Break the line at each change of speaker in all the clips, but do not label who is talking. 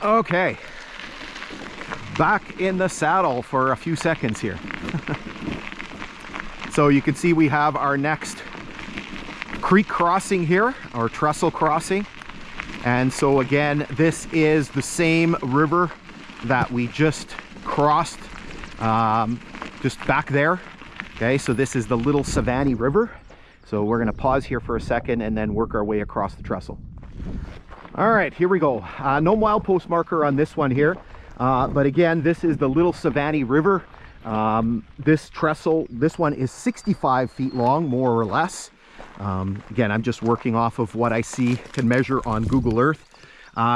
Okay, back in the saddle for a few seconds here. So you can see we have our next creek crossing here, or trestle crossing. And so again, this is the same river that we just crossed just back there. Okay, so this is the Little Savanne River. So we're going to pause here for a second and then work our way across the trestle. All right, here we go. No milepost marker on this one here, but again, this is the Little Savanne River. This trestle, this one is 65 feet long, more or less. Again, I'm just working off of what I see, can measure on Google Earth.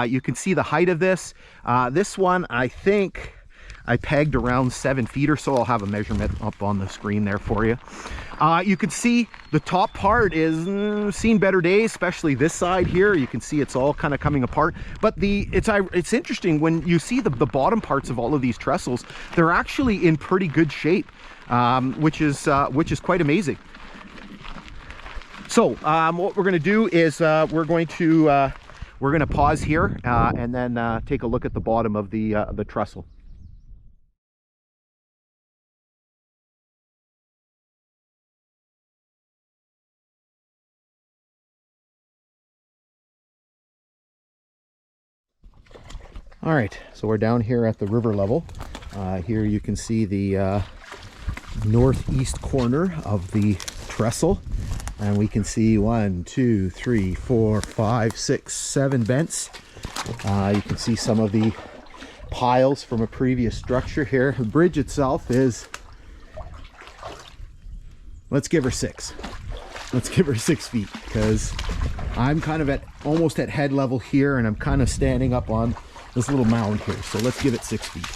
You can see the height of this. This one, I think I pegged around 7 feet or so. I'll have a measurement up on the screen there for you. You can see the top part is seen better days, especially this side here. You can see it's all kind of coming apart. But it's interesting when you see the bottom parts of all of these trestles, they're actually in pretty good shape, which is quite amazing. So what we're going to do is we're going to pause here and then take a look at the bottom of the trestle. All right, so we're down here at the river level. Here you can see the northeast corner of the trestle, and we can see 1, 2, 3, 4, 5, 6, 7 vents. You can see some of the piles from a previous structure here. The bridge itself is, let's give her 6. Let's give her 6 feet, because I'm kind of almost at head level here, and I'm kind of standing up on this little mound here. So let's give it 6 feet.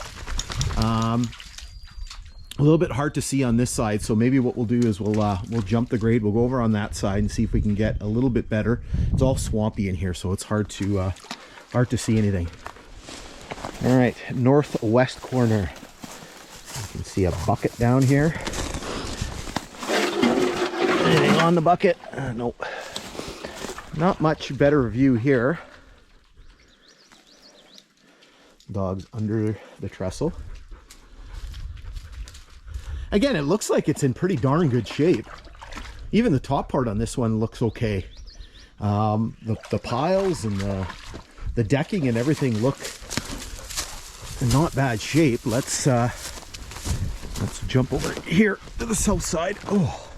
A little bit hard to see on this side, so maybe what we'll do is we'll jump the grade. We'll go over on that side and see if we can get a little bit better. It's all swampy in here, so it's hard to see anything. All right, northwest corner. You can see a bucket down here. Anything on the bucket? Nope. Not much better view here. Dogs under the trestle. Again, it looks like it's in pretty darn good shape. Even the top part on this one looks okay. The piles and the decking and everything look in not bad shape. Let's jump over here to the south side. Oh.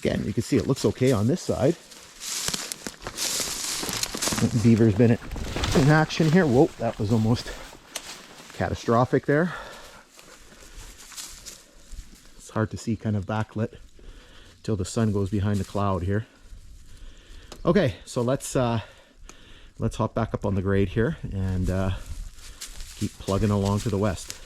Again, you can see it looks okay on this side. Beaver's been in action here. Whoa, that was almost catastrophic there. It's hard to see kind of backlit till the sun goes behind the cloud here. Okay, so let's hop back up on the grade here and keep plugging along to the west.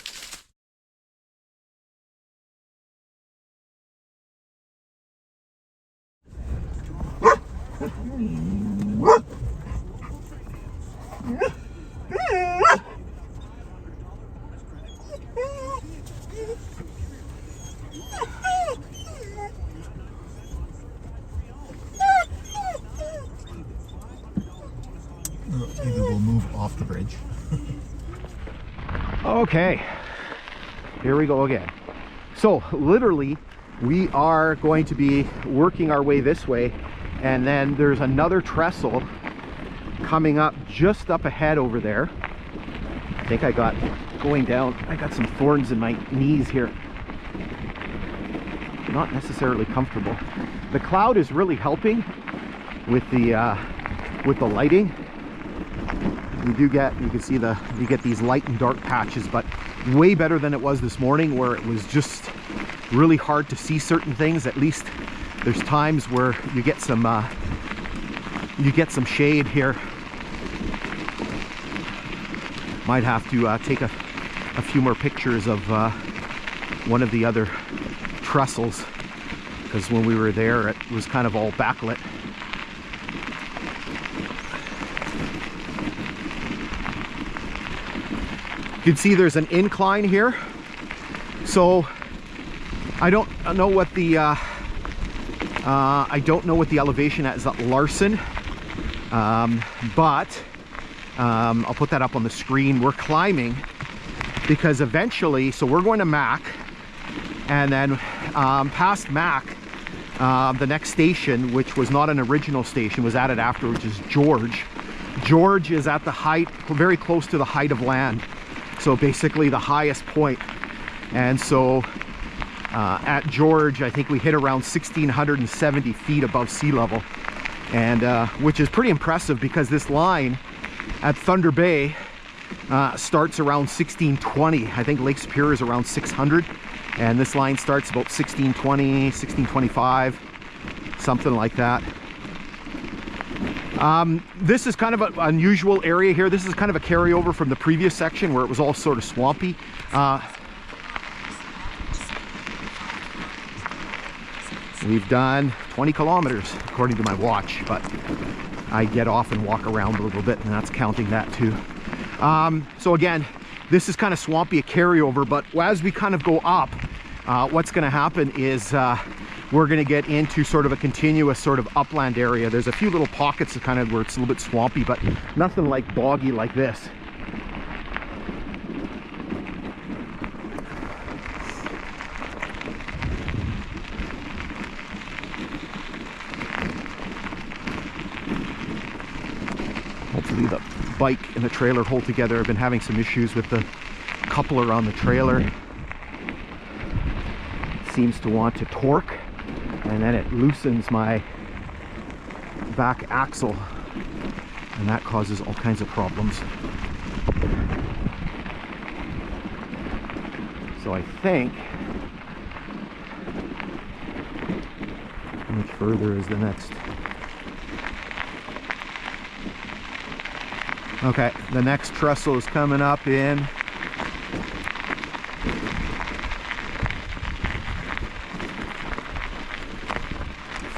Maybe we'll move off the bridge. Okay, here we go again. So literally we are going to be working our way this way, and then there's another trestle coming up just up ahead over there. I think I got going down, I got some thorns in my knees here. Not necessarily comfortable. The cloud is really helping with the lighting. You can see you get these light and dark patches, but way better than it was this morning where it was just really hard to see certain things. At least there's times where you get some shade here. Might have to take a few more pictures of one of the other trestles, because when we were there it was kind of all backlit. can see there's an incline here. So I don't know what the elevation is at Larson, but I'll put that up on the screen. We're climbing because eventually, so we're going to Mac, and then past Mac, the next station, which was not an original station, was added after, which is George. George is at the height, very close to the height of land, so basically the highest point. And so at George, I think we hit around 1,670 feet above sea level, and which is pretty impressive because this line at Thunder Bay starts around 1620. I think Lake Superior is around 600, and this line starts about 1620, 1625, something like that. This is kind of an unusual area here. This is kind of a carryover from the previous section where it was all sort of swampy. We've done 20 kilometers according to my watch, but I get off and walk around a little bit, and that's counting that too. So again, this is kind of swampy, a carryover, but as we kind of go up, what's going to happen is we're going to get into sort of a continuous sort of upland area. There's a few little pockets of kind of where it's a little bit swampy, but nothing like boggy like this. Hopefully the bike and the trailer hold together. I've been having some issues with the coupler on the trailer. It seems to want to torque, and then it loosens my back axle, and that causes all kinds of problems. So I think, how much further is the next? Okay, the next trestle is coming up in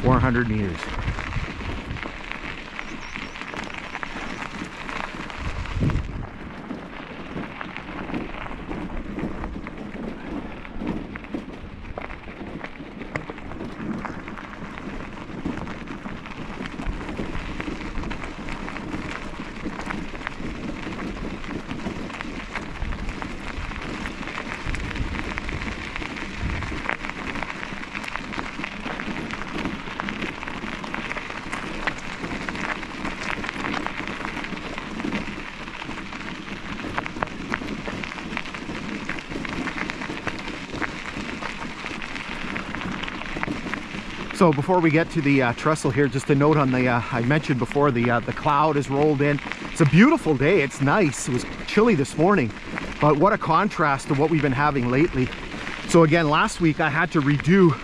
400 meters. So before we get to the trestle here, just a note on the, I mentioned before, the cloud has rolled in. It's a beautiful day, it's nice. It was chilly this morning, but what a contrast to what we've been having lately. So again, last week I had to redo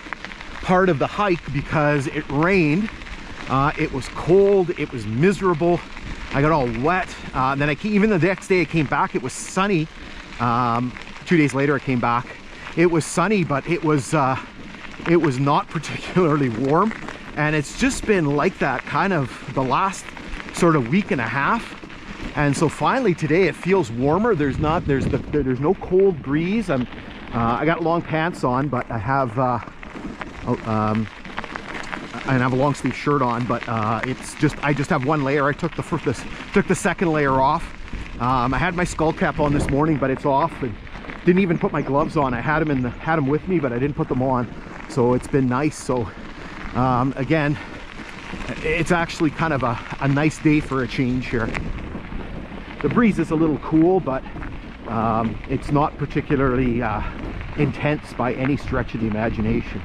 part of the hike because it rained. It was cold, it was miserable. I got all wet. Then even the next day I came back, it was sunny. 2 days later I came back. It was sunny, but it was not particularly warm, and it's just been like that kind of the last sort of week and a half. And so finally today it feels warmer. There's no cold breeze. I got long pants on, but I have a long sleeve shirt on, but it's just I just have one layer. I took the second layer off. I had my skull cap on this morning, but it's off, and didn't even put my gloves on. I had them with me, but I didn't put them on. So it's been nice. So again, it's actually kind of a nice day for a change here. The breeze is a little cool, but it's not particularly intense by any stretch of the imagination.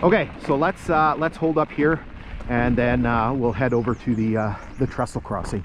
Okay, so let's hold up here, and then we'll head over to the trestle crossing.